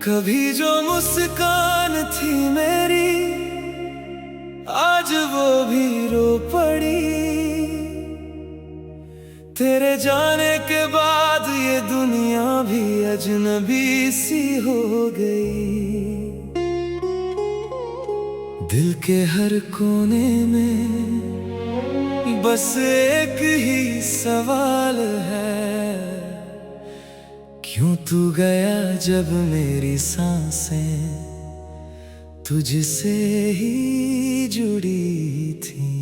कभी जो मुस्कान थी मेरी, आज वो भी रो पड़ी। तेरे जाने के बाद ये दुनिया भी अजनबी सी हो गई। दिल के हर कोने में बस एक ही सवाल है, क्यों तू गया जब मेरी सांसें तुझसे ही जुड़ी थी।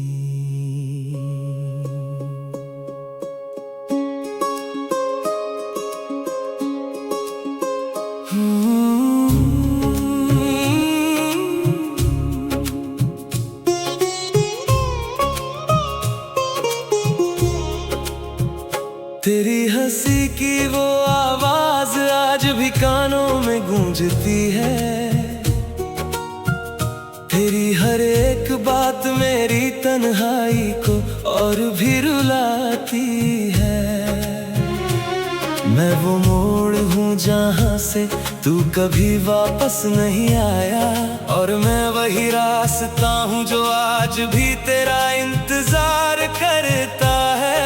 तेरी हंसी की वो आवाज आज भी कानों में गूंजती है। तेरी हर एक बात मेरी तन्हाई को और भी रुलाती है। मैं वो मोड़ हूँ जहाँ से तू कभी वापस नहीं आया, और मैं वही रास्ता हूँ जो आज भी तेरा इंतजार करता है।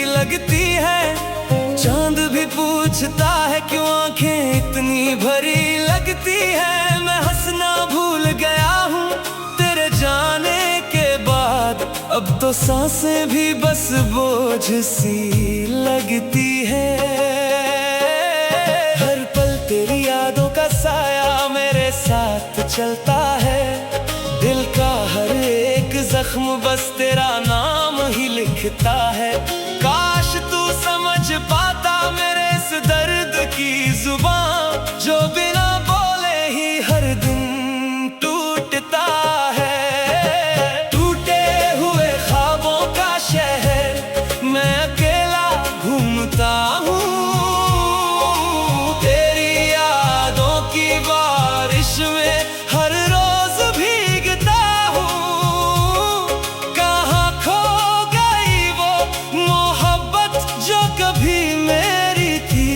लगती है चांद भी पूछता है क्यों आंखें इतनी भरी लगती है। मैं हंसना भूल गया हूँ तेरे जाने के बाद, अब तो सांसें भी बस बोझ सी लगती है। हर पल तेरी यादों का साया मेरे साथ चलता है। दिल का हर एक जख्म बस तेरा नाम ही लिखता है। काश तू समझ पाता मेरे इस दर्द की जुबान, जो बिना बोले ही हर दिन टूटता है। टूटे हुए ख्वाबों का शहर मैं अकेला घूमता हूँ। तेरी यादों की बारिश में हर रोज भीगता हूँ। कहाँ खो गई वो मोहब्बत जो कभी मेरी थी।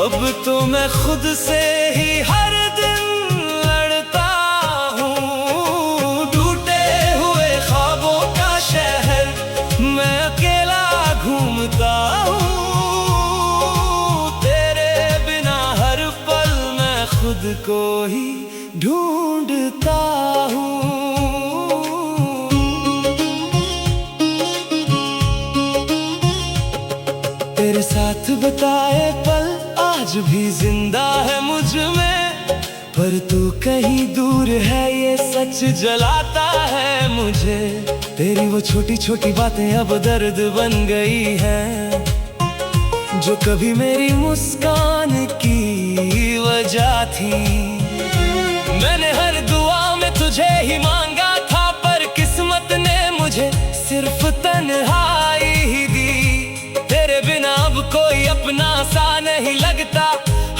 अब तो मैं खुद से ही हर दिन लड़ता हूँ। टूटे हुए ख्वाबों का शहर मैं अकेला घूमता हूँ। तेरे बिना हर पल मैं खुद को ही ढूंढता हूँ। तेरे साथ बताए पल आज भी जिंदा है मुझ में, पर तू कहीं दूर है ये सच जलाता है मुझे। तेरी वो छोटी छोटी बातें अब दर्द बन गई हैं, जो कभी मेरी मुस्कान की वजह थी। मैंने हर दुआ में तुझे ही मांगा था, पर किस्मत ने मुझे सिर्फ तन्हाई ही दी। तेरे बिना अब कोई अपना सा नहीं लगता,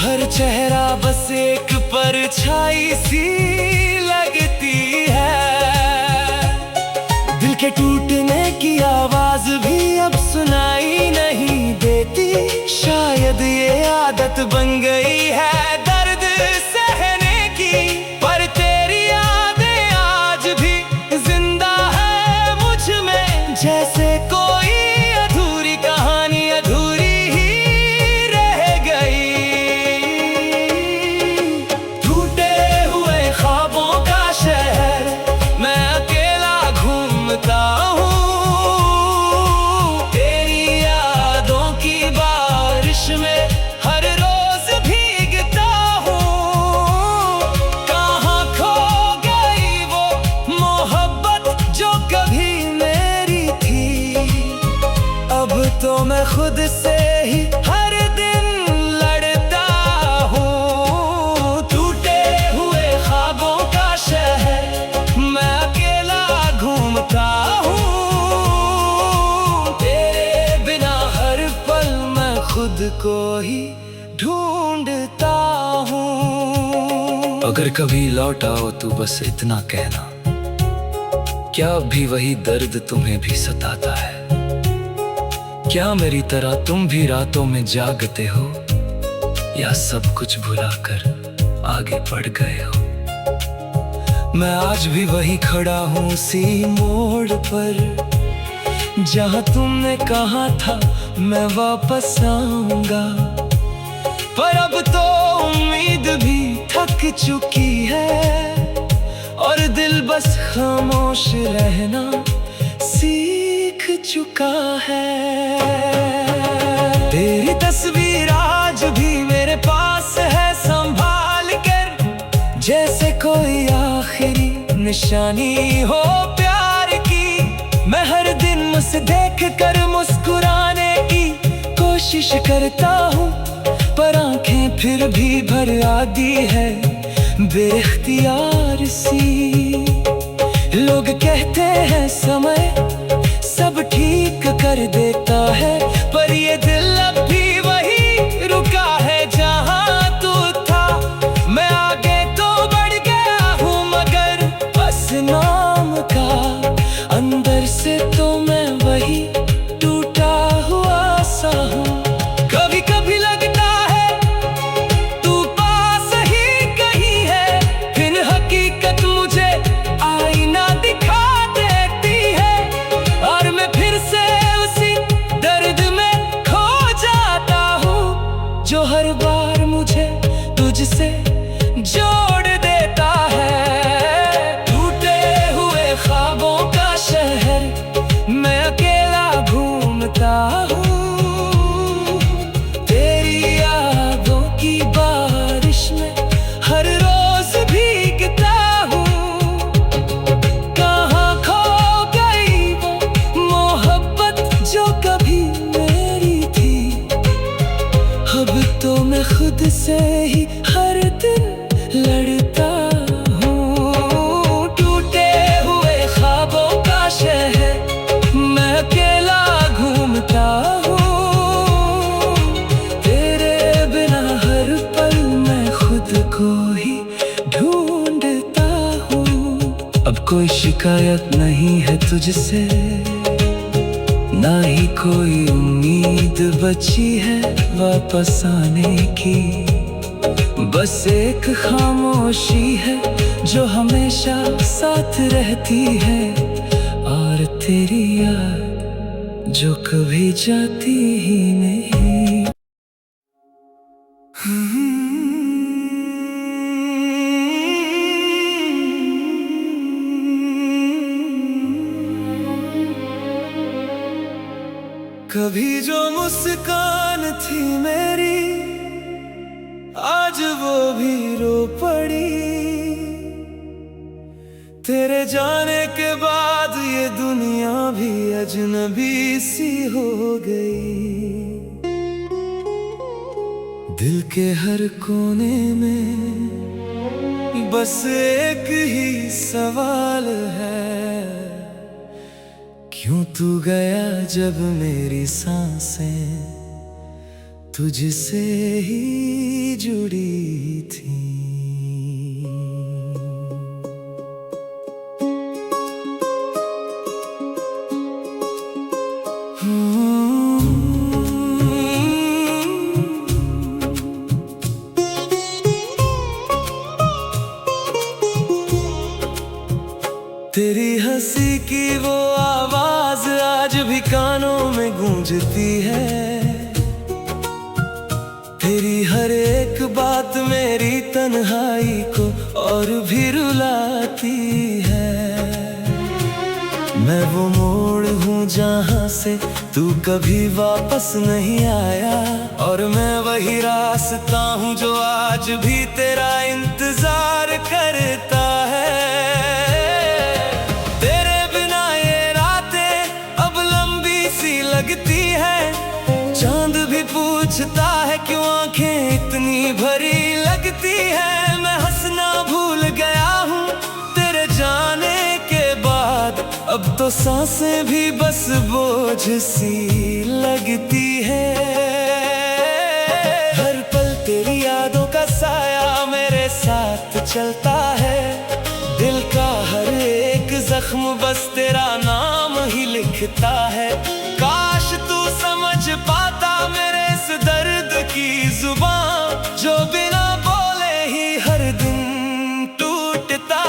हर चेहरा बस एक परछाई सी लगती है। दिल के टूटने की आवाज भी अब सुनाई नहीं देती, शायद ये आदत बन गई है दर्द सहने की। पर तेरी यादें आज भी जिंदा है मुझ में, जैसे कोई अधूरी कहानी अधूरी ही रह गई। टूटे हुए ख्वाबों का शहर मैं अकेला घूमता हूँ। तेरी यादों की बारिश में हर रोज भीगता हूँ। कहाँ खो गई वो मोहब्बत जो कभी मेरी थी। अब तो मैं खुद से ही हर दिन लड़ता हूँ। टूटे हुए ख्वाबों का शहर मैं अकेला घूमता हूँ। तेरे बिना हर पल मैं खुद को ही ढूंढता हूँ। अगर कभी लौट आओ तो बस इतना कहना, क्या अब भी वही दर्द तुम्हें भी सताता है? क्या मेरी तरह तुम भी रातों में जागते हो, या सब कुछ भुलाकर आगे बढ़ गए हो? मैं आज भी वही खड़ा हूँ उसी मोड़ पर, जहाँ तुमने कहा था मैं वापस आऊंगा। पर अब तो उम्मीद भी थक चुकी है, और दिल बस खामोश रहना सीख चुका है। तेरी तस्वीर आज भी मेरे पास है संभाल कर, जैसे कोई आखिरी निशानी हो प्यार की। मैं हर दिन उसे देख कर मुस्कुराने की कोशिश करता हूँ, पर आंखें फिर भी भर आती है बेइख्तियार सी। लोग कहते हैं समय सब ठीक कर देता है, पर ये दिल अब भी वही रुका है जहाँ तू था। मैं आगे तो बढ़ गया हूँ मगर बस नाम का, अंदर से तो मैं वही टूटा हुआ सा हूँ। कभी कभी लगता है तू पास ही कहीं है, फिर हकीकत मुझे आईना दिखा देती है, और मैं फिर से उसी दर्द में खो जाता हूँ जो हर बार मुझे तुझसे जोड़ देता है। टूटे हुए ख्वाबों का शहर मैं अकेला घूमता हूँ, तेरी यादों की बारिश में हर रोज भीगता हूँ। कहाँ खो गई वो मोहब्बत जो कभी मेरी थी, अब तो मैं खुद से ही हर दिन लड़ता हूँ। टूटे हुए ख्वाबों का शहर मैं अकेला घूमता हूँ, तेरे बिना हर पल मैं खुद को ही ढूंढता हूँ। अब कोई शिकायत नहीं है तुझसे, ना ही कोई उम्मीद बची है वापस आने की। बस एक खामोशी है जो हमेशा साथ रहती है, और तेरी याद जो कभी जाती ही नहीं। कभी जो मुस्कान थी मेरी आज वो भी रो पड़ी, तेरे जाने के बाद ये दुनिया भी अजनबी सी हो गई। दिल के हर कोने में बस एक ही सवाल है, क्यों तू गया जब मेरी सांसें तुझसे ही जुड़ी थी। तेरी हंसी की वो आवाज आज भी कानों में गूंजती है, तेरी हर एक बात मेरी तन्हाई को और भी रुलाती है। मैं वो मोड़ हूँ जहाँ से तू कभी वापस नहीं आया, और मैं वही रास्ता हूँ जो आज भी तेरा इंतजार करता है। तेरे बिना ये रातें अब लंबी सी लगती है, चांद भी पूछता है क्यों आंखें इतनी भरी लगती है। मैं हंसना भूल गया हूँ तेरे जाने के बाद, अब तो सांसें भी बस बोझ सी लगती है। हर पल साथ चलता है। दिल का हर एक जख्म बस तेरा नाम ही लिखता है। काश तू समझ पाता मेरे इस दर्द की जुबान, जो बिना बोले ही हर दिन टूटता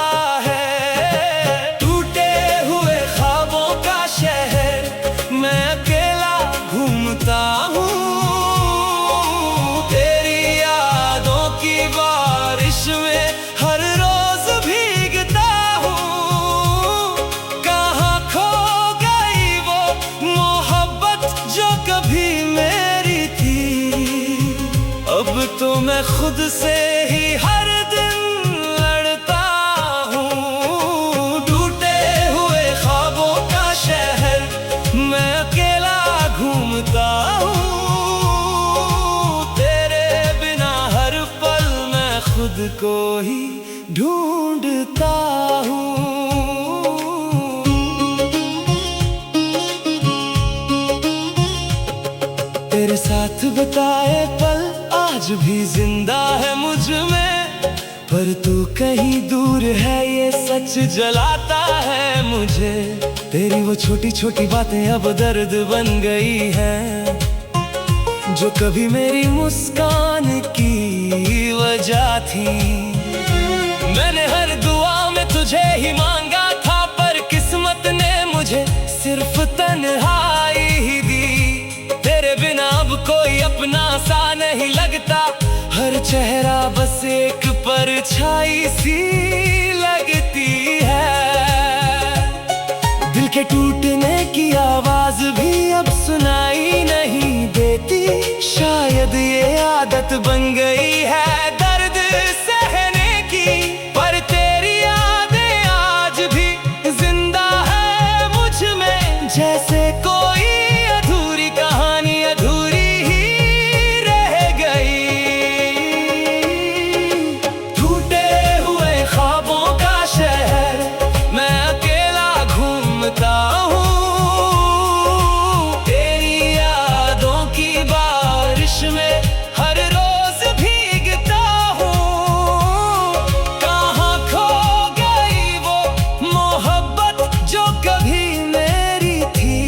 है। टूटे हुए ख्वाबों का शहर मैं अकेला घूमता हूँ। तेरी यादों की बारिश में हर रोज भीगता हूँ। कहाँ खो गई वो मोहब्बत जो कभी मेरी थी। अब तो मैं खुद से ही हर दिन लड़ता हूँ। टूटे हुए ख्वाबों का शहर मैं अकेला घूमता हूँ। तेरे बिना हर पल मैं खुद को ही ढूंढता हूँ। तेरे साथ बिताए पल आज भी जिंदा है मुझ में, पर तू कहीं दूर है ये सच जलाता है मुझे। तेरी वो छोटी छोटी बातें अब दर्द बन गई हैं, जो कभी मेरी मुस्कान की वजह थी। मैंने हर दुआ में तुझे ही मांगा था, पर किस्मत ने मुझे सिर्फ तन्हाई ही दी। तेरे बिना अब कोई अपना सा नहीं लगता, हर चेहरा बस एक परछाई सी लगती है। दिल के टूटने की आवाज भी अब सुनाई नहीं देती। शायद ये आदत बन गई है दर्द सहने की, पर तेरी यादें आज भी जिंदा है मुझ में। जैसे कोई अधूरी कहानी अधूरी ही रह गई। टूटे हुए ख्वाबों का शहर मैं अकेला घूमता हूँ। तेरी यादों की बारिश में हर रोज भीगता हूँ। कहाँ खो गई वो मोहब्बत जो कभी मेरी थी।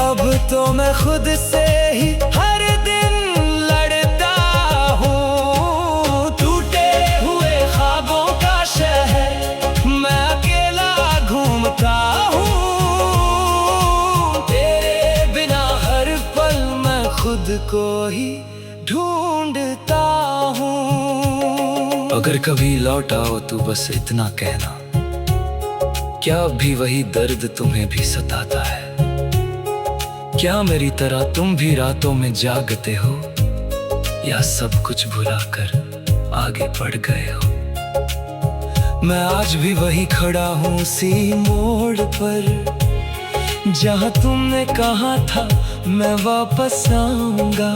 अब तो मैं खुद से ही हर दिन लड़ता हूँ। टूटे हुए ख्वाबों का शहर मैं अकेला घूमता हूँ। तेरे बिना हर पल मैं खुद को ही ढूंढता हूँ। अगर कभी लौट आओ तो बस इतना कहना, क्या अब भी वही दर्द तुम्हें भी सताता है? क्या मेरी तरह तुम भी रातों में जागते हो, या सब कुछ भुलाकर आगे बढ़ गए हो? मैं आज भी वही खड़ा हूँ उसी मोड़ पर, जहाँ तुमने कहा था मैं वापस आऊंगा।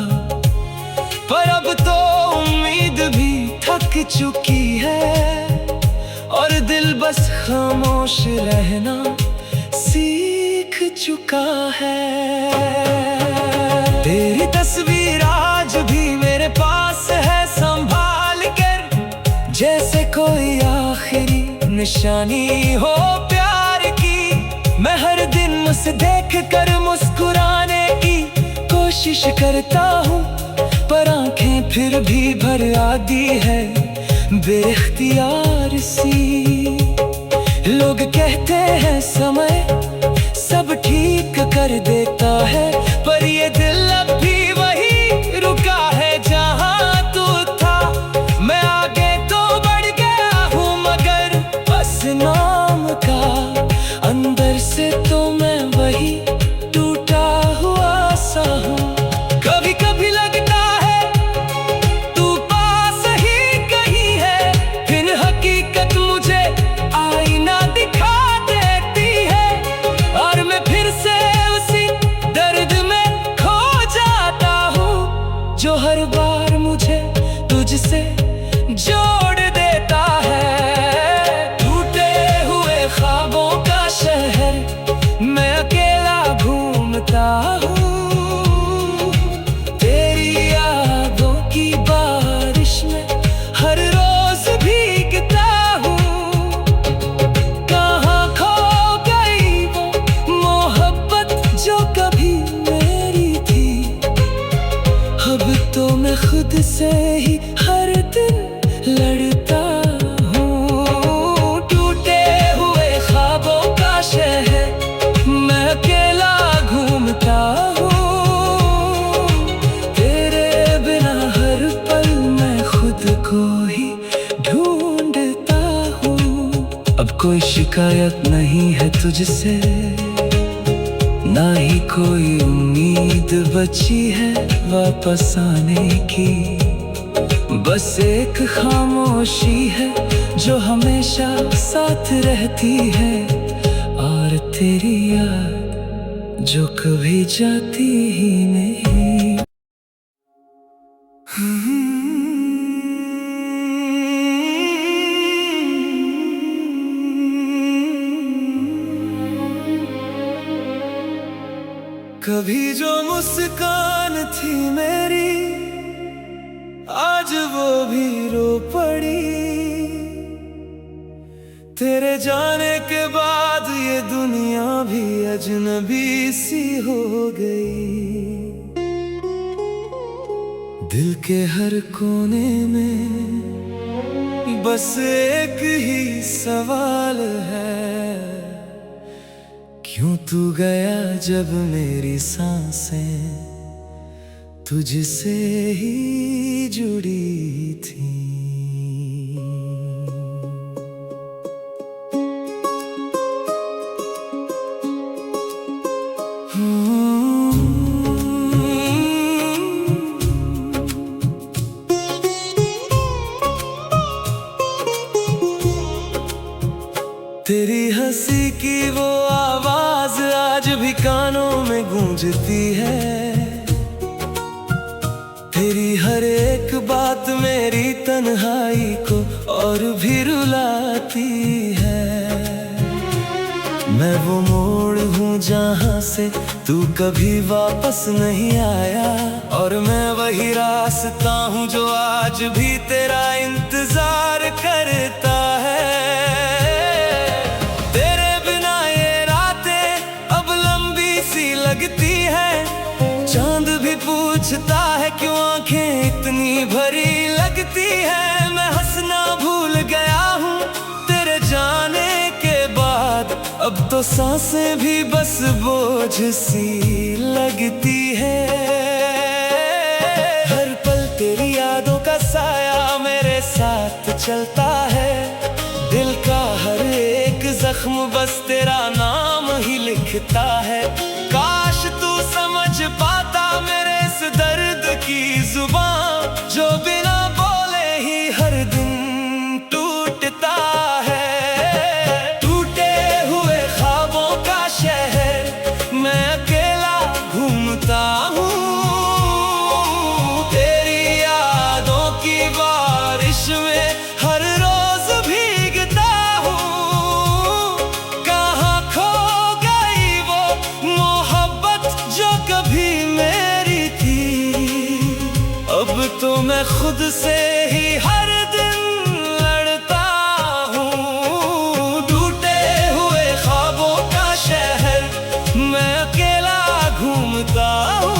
पर अब तो उम्मीद भी थक चुकी है, और दिल बस खामोश रहना सीख चुका है। तेरी तस्वीर आज भी मेरे पास है संभाल कर, जैसे कोई आखिरी निशानी हो प्यार की। मैं हर दिन उसे देख कर मुस्कुराने की कोशिश करता हूँ, पर आंखें फिर भी भर आती है बेइख्तियार सी। लोग कहते हैं समय सब ठीक कर देता है, पर ये दिल अब भी वही रुका है जहाँ तू था। मैं आगे तो बढ़ गया हूँ मगर बस नाम का, अंदर से तो मैं वही टूटा हुआ सा हूँ। कभी कभी लगता है तू पास ही कहीं है, फिर हकीकत मुझे आईना दिखा देती है, और मैं फिर से उसी दर्द में खो जाता हूँ, जो हर बार मुझे तुझसे जोड़ देता है। टूटे हुए ख्वाबों का शहर मैं अकेला घूमता हूँ। तेरी यादों की बारिश में हर रोज तो मैं खुद से ही हर दिन लड़ता हूँ। टूटे हुए ख्वाबों का शहर मैं अकेला घूमता हूँ। तेरे बिना हर पल मैं खुद को ही ढूंढता हूँ। अब कोई शिकायत नहीं है तुझसे, ना ही कोई उम्मीद बची है वापस आने की। बस एक खामोशी है जो हमेशा साथ रहती है, और तेरी याद जो कभी जाती ही नहीं। कभी जो मुस्कान थी मेरी, आज वो भी रो पड़ी। तेरे जाने के बाद ये दुनिया भी अजनबी सी हो गई। दिल के हर कोने में बस एक ही सवाल है, क्यों तू गया जब मेरी सांसें तुझसे ही जुड़ी थी। तेरी हंसी की वो आवाज आज भी कानों में गूंजती है। तेरी हर एक बात मेरी तन्हाई को और भी रुलाती है। मैं वो मोड़ हूँ जहाँ से तू कभी वापस नहीं आया, और मैं वही रास्ता हूँ जो आज भी तेरा इंतजार करता है। लगती है चांद भी पूछता है क्यों आंखें इतनी भरी लगती है। मैं हंसना भूल गया हूँ तेरे जाने के बाद, अब तो सांसें भी बस बोझ सी लगती है। हर पल तेरी यादों का साया मेरे साथ चलता है। दिल का हर एक जख्म बस तेरा नाम ही लिखता है। काश तू समझ पाता मेरे इस दर्द की जुबान, जो बिना बोले ही हर दिन टूटता है। टूटे हुए ख्वाबों का शहर मैं अकेला घूमता हूँ। तेरी यादों की बारिश में हर रोज भीगता हूँ। कहाँ खो गई वो मोहब्बत जो कभी मेरी थी। अब तो मैं खुद से ही हर दिन लड़ता हूँ। टूटे हुए ख्वाबों का शहर मैं अकेला घूमता हूँ।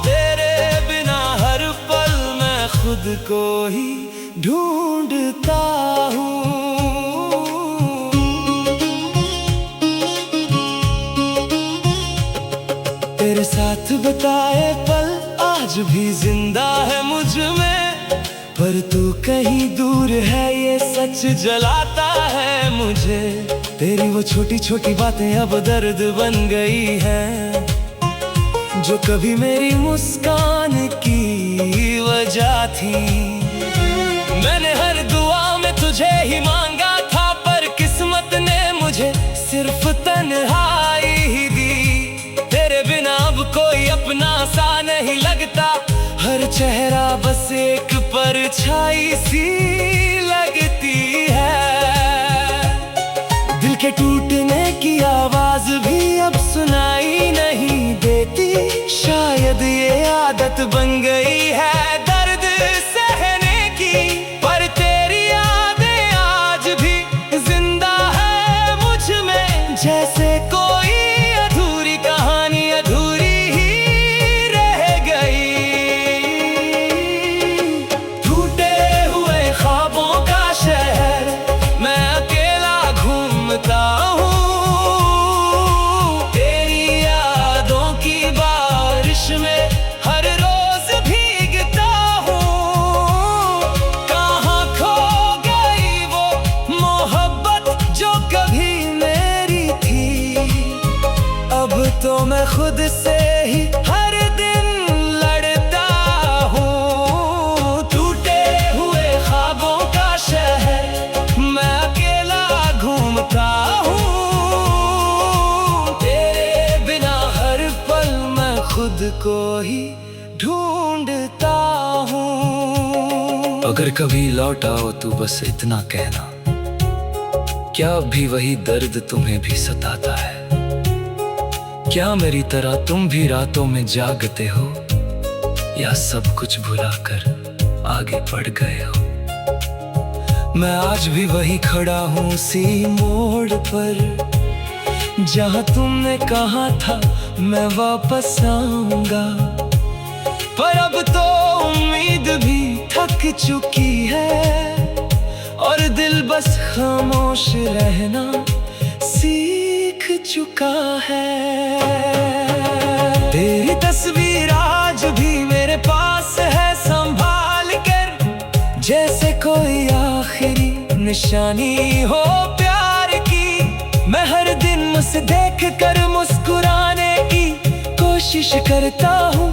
तेरे बिना हर पल मैं खुद को ही ढूंढता हूँ। तेरे साथ बिताए पल आज भी जिंदा है मुझ में, पर तू कहीं दूर है ये सच जलाता है मुझे। तेरी वो छोटी छोटी बातें अब दर्द बन गई हैं, जो कभी मेरी मुस्कान की वजह थी। मैंने हर दुआ में तुझे ही मांगा था, पर किस्मत ने मुझे सिर्फ तन्हाई ही दी। तेरे बिना अब कोई अपना सा नहीं लगता, हर चेहरा बस एक परछाई सी लगती है। दिल के टूटने की आवाज भी अब सुनाई नहीं देती, शायद ये आदत बन गई है दर्द सहने की। पर तेरी यादें आज भी जिंदा है मुझ में, जैसे कोई अधूरी कहानी अधूरी ही रह गई को ही ढूंढता हूँ। अगर कभी लौट आओ तो बस इतना कहना, क्या अब भी वही दर्द तुम्हें भी सताता है? क्या मेरी तरह तुम भी रातों में जागते हो, या सब कुछ भुलाकर आगे बढ़ गए हो? मैं आज भी वही खड़ा हूँ उसी मोड़ पर, जहाँ तुमने कहा था मैं वापस आऊंगा। पर अब तो उम्मीद भी थक चुकी है, और दिल बस खामोश रहना सीख चुका है। तेरी तस्वीर आज भी मेरे पास है संभाल कर, जैसे कोई आखिरी निशानी हो प्यार की। मैं हर दिन उसे देख कर मुस्कुराने की कोशिश करता हूँ,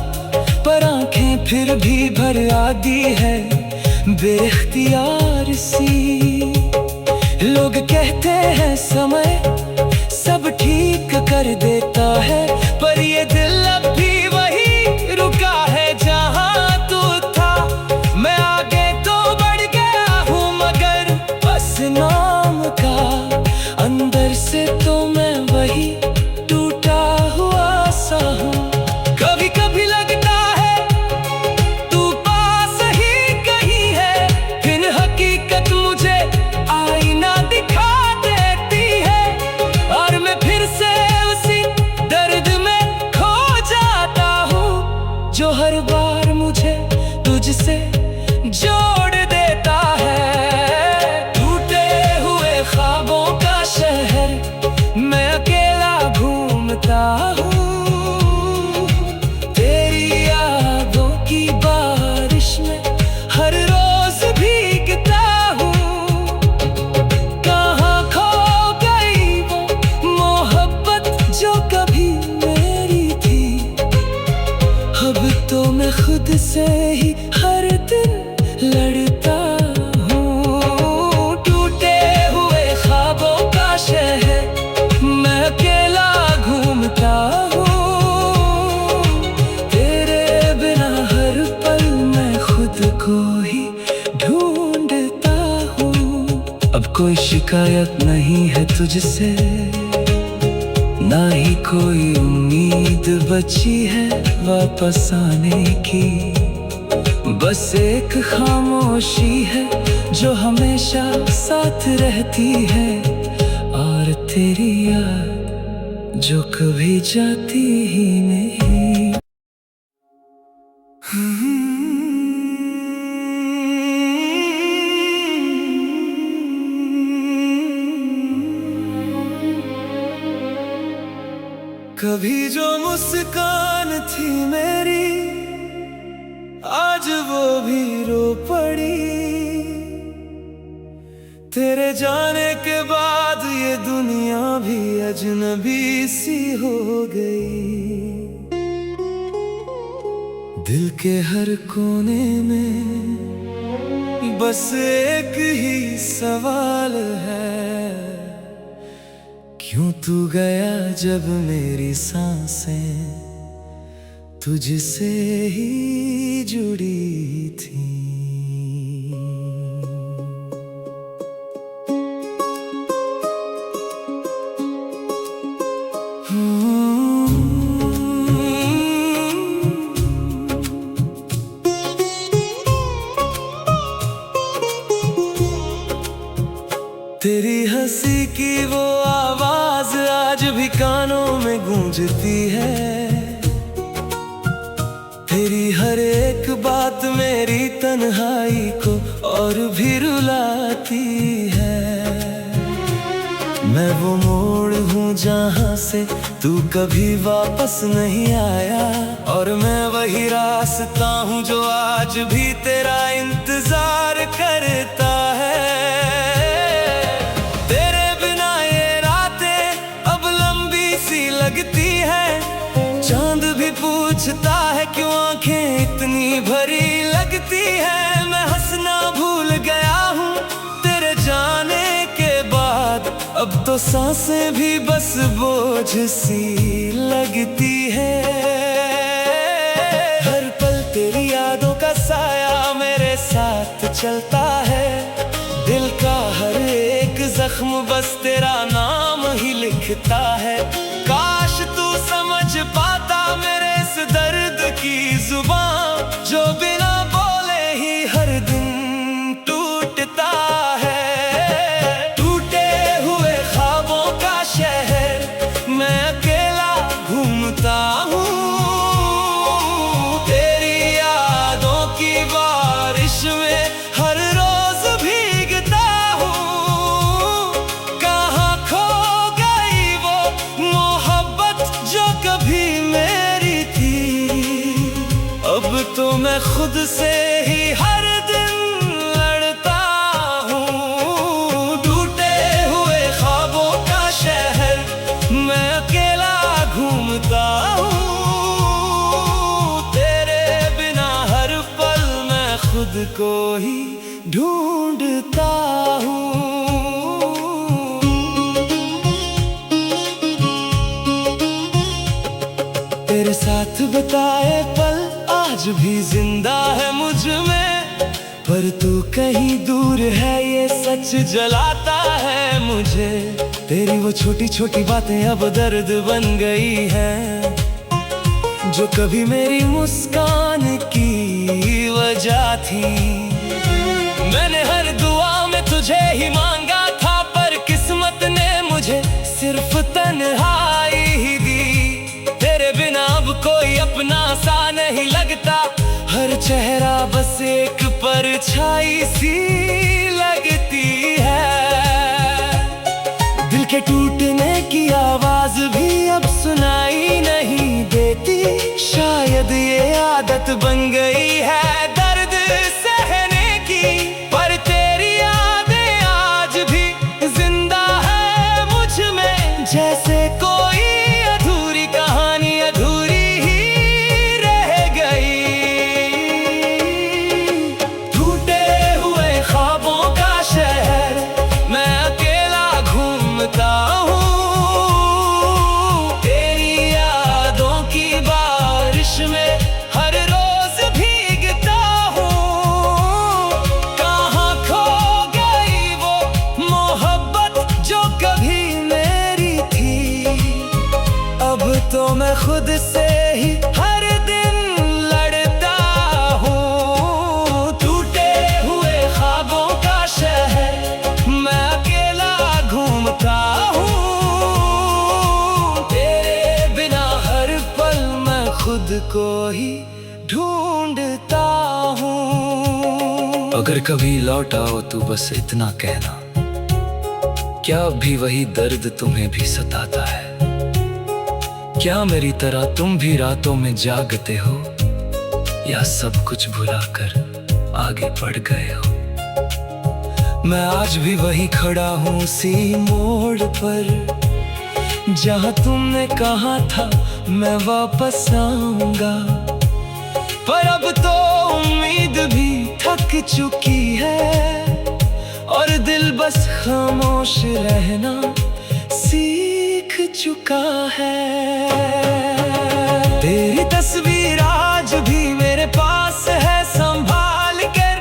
पर आंखें फिर भी भर आती है बेइख्तियार सी। लोग कहते हैं समय सब ठीक कर देता है, पर ये दिल अब भी वही रुका है जहाँ तू था। मैं आगे तो बढ़ गया हूँ मगर बस नाम का, अंदर से तो मैं वही टूटा हुआ सा हूँ। कभी कभी लगता है तू पास ही कहीं है, फिर हकीकत मुझे आईना दिखा देती है, और मैं फिर से उसी दर्द में खो जाता हूँ जो हर बार मुझे तुझसे जोड़ देता है। टूटे हुए ख्वाबों का शहर मैं अकेला घूमता हूँ, तेरी यादों की बारिश में हर रोज भीगता हूँ। कहाँ खो गई वो मोहब्बत जो कभी मेरी थी, अब तो मैं खुद से ही हर दिन लड़ता हूँ। टूटे हुए ख्वाबों का शहर मैं अकेला घूमता हूँ, तेरे बिना हर पल मैं खुद को ही ढूंढता हूँ। अब कोई शिकायत नहीं है तुझसे, ना ही कोई उम्मीद बची है वापस आने की। बस एक खामोशी है जो हमेशा साथ रहती है, और तेरी याद जो कभी जाती ही नहीं। कभी जो मुस्कान थी मेरी, आज वो भी रो पड़ी। तेरे जाने के बाद ये दुनिया भी अजनबी सी हो गई। दिल के हर कोने में बस एक ही सवाल है, क्यों तू गया जब मेरी सांसें तुझसे ही जुड़ी थी। तेरी हंसी की वो आवाज आज भी कानों में गूंजती है, तेरी हर एक बात मेरी तन्हाई को और भी रुलाती है। मैं वो मोड़ हूँ जहाँ से तू कभी वापस नहीं आया, और मैं वही रास्ता हूँ जो आज भी तेरा इंतजार करता है। तेरे बिना ये रातें अब लंबी सी लगती है, चांद भी पूछता है क्यों आंखें इतनी भरी लगती है। मैं हंसना भूल गया हूँ तेरे जाने के बाद, अब तो सांसें भी बस बोझ सी लगती है। साथ चलता है। दिल का हर एक जख्म बस तेरा नाम ही लिखता है। काश तू समझ पाता मेरे इस दर्द की जुबान, जो बिना बोले ही हर दिन टूटता है। टूटे हुए ख्वाबों का शहर मैं अकेला घूमता हूँ। तेरी यादों की बारिश में हर रोज भीगता हूँ। कहाँ खो गई वो मोहब्बत जो कभी मेरी थी। अब तो मैं खुद से ही हर दिन लड़ता हूँ। टूटे हुए ख्वाबों का शहर मैं अकेला घूमता हूँ। तेरे बिना हर पल मैं खुद को ही ढूंढता हूँ। तेरे साथ बिताए पल आज भी जिंदा है मुझ में, पर तू कहीं दूर है ये सच जलाता है मुझे। तेरी वो छोटी छोटी बातें अब दर्द बन गई हैं, जो कभी मेरी मुस्कान की वजह थी। मैंने हर दुआ में तुझे ही मांगा था, पर किस्मत ने मुझे सिर्फ तन्हाई ही दी। तेरे बिना अब कोई अपना सा नहीं लगता, हर चेहरा बस एक परछाई सी लगती है। दिल के टूटने की आवाज भी अब सुनाई नहीं देती। शायद ये आदत बन गई है दर्द सहने की, पर तेरी यादें आज भी जिंदा है मुझ में। जैसे कोई अधूरी कहानी अधूरी ही रह गई। टूटे हुए ख्वाबों का शहर मैं अकेला घूमता हूँ। तेरी यादों की बारिश में हर रोज भीगता हूँ। कहाँ खो गई वो मोहब्बत जो कभी मेरी थी। अब तो मैं खुद से ही हर दिन लड़ता हूँ। टूटे हुए ख्वाबों का शहर मैं अकेला घूमता हूँ। तेरे बिना हर पल मैं खुद को ही ढूंढता हूँ। अगर कभी लौट आओ तो बस इतना कहना, क्या अब भी वही दर्द तुम्हें भी सताता है? क्या मेरी तरह तुम भी रातों में जागते हो, या सब कुछ भुलाकर आगे बढ़ गए हो? मैं आज भी वही खड़ा हूँ उसी मोड़ पर, जहाँ तुमने कहा था मैं वापस आऊंगा। पर अब तो उम्मीद भी थक चुकी है, और दिल बस खामोश रहना सीख चुका है। तेरी तस्वीर आज भी मेरे पास है संभाल कर,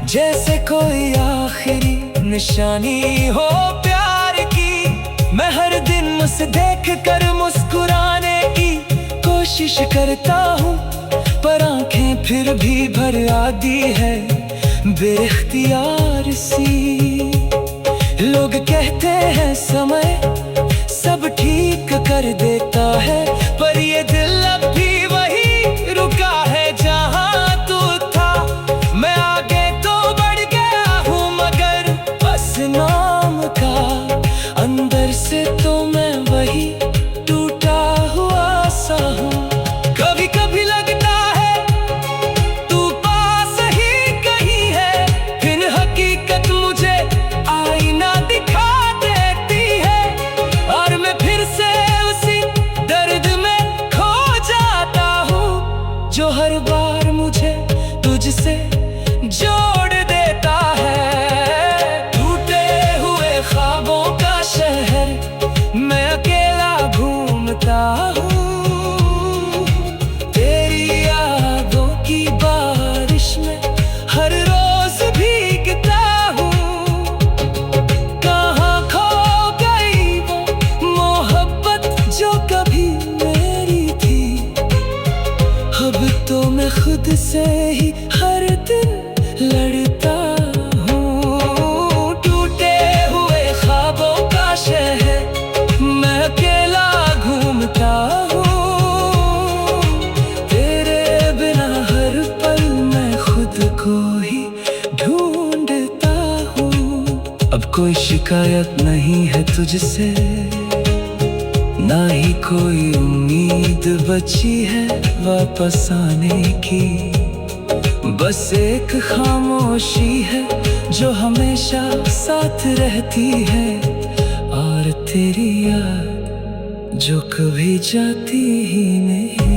जैसे कोई आखिरी निशानी हो प्यार की। मैं हर दिन उसे देख कर मुस्कुराने की कोशिश करता हूँ, पर आंखें फिर भी भर आती है बेइख्तियार सी। लोग कहते हैं समय सब ठीक कर देता है, पर ये दिल अब भी वही रुका है जहाँ तू था। मैं आगे तो बढ़ गया हूँ मगर बस नाम का, अंदर से तो मैं वही टूटा हुआ सा हूँ। कभी कभी लगता है तू पास ही कहीं है, फिर हकीकत मुझे आईना दिखा देती है, और मैं फिर से उसी दर्द में खो जाता हूँ, जो हर बार मुझे तुझसे जोड़ देता है। टूटे हुए ख्वाबों का शहर मैं अकेला घूमता हूँ। तेरी यादों की बारिश में हर रोज मैं खुद से ही हर दिन लड़ता हूँ। टूटे हुए ख्वाबों का शहर मैं अकेला घूमता हूँ। तेरे बिना हर पल मैं खुद को ही ढूंढता हूँ। अब कोई शिकायत नहीं है तुझसे, ना ही कोई उम्मीद बची है वापस आने की। बस एक खामोशी है जो हमेशा साथ रहती है, और तेरी याद जो कभी जाती ही नहीं।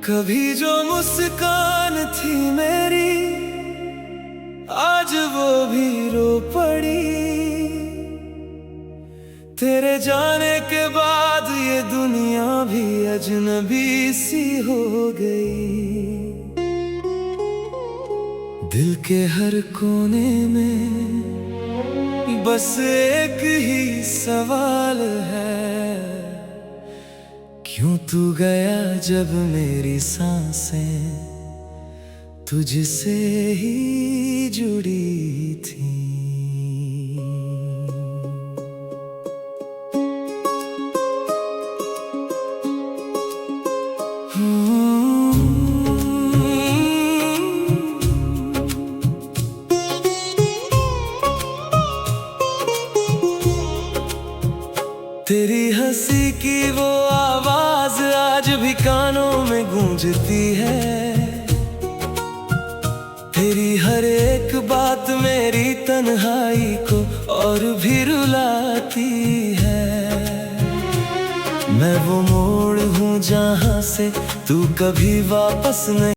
कभी जो मुस्कान थी मेरी आज वो भी रो पड़ी। तेरे जाने के बाद ये दुनिया भी अजनबी सी हो गई। दिल के हर कोने में बस एक ही सवाल है, क्यों तू गया जब मेरी सांसें तुझसे ही जुड़ी थी। तेरी हंसी की वो आवाज आज भी कानों में गूंजती है। तेरी हर एक बात मेरी तन्हाई को और भी रुलाती है। मैं वो मोड़ हूँ जहाँ से तू कभी वापस नहीं